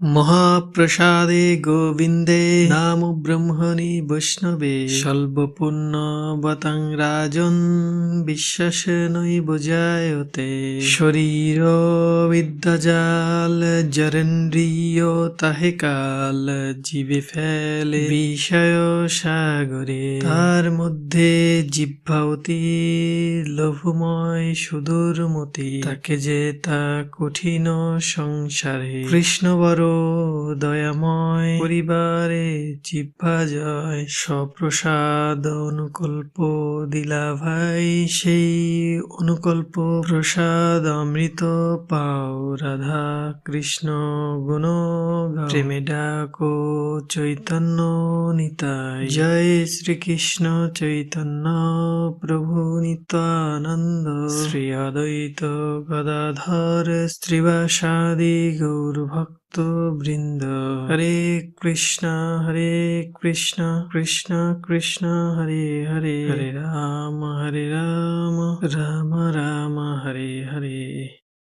মহাপ্রসাদে গোবিন্দে নামো ব্রহ্মণি বৈষ্ণবে স্বল্পপুণ্যবতাং রাজন বিশ্বাসেনৈব জায়তে শরীর বিদ্যাজাল জরেন্দ্রিয় তাহে কাল জীবে ফেলে বিষয় সাগরে তার মধ্যে জিহ্বা অতি লোভময় সুদূরমতি তাকে যে তা কঠিন সংসারে কৃষ্ণ বড় দয়াময় পরিবারে জিহ্বা জয় সপ্রসাদ অনুকল্প দিলা ভাই সেই অনুকল্প প্রসাদ অমৃত পাও রাধা কৃষ্ণ গুণ গাও প্রেমে ডাকো চৈতন্য নিতাই জয় শ্রীকৃষ্ণ চৈতন্য প্রভু নিত্যানন্দ শ্রী অদ্বৈত গদাধর শ্রীবাসাদি গৌর ভক্ত বৃন্দ হরে কৃষ্ণ কৃষ্ণ কৃষ্ণ হরে হরে হরে রাম রাম রাম হরে হরে।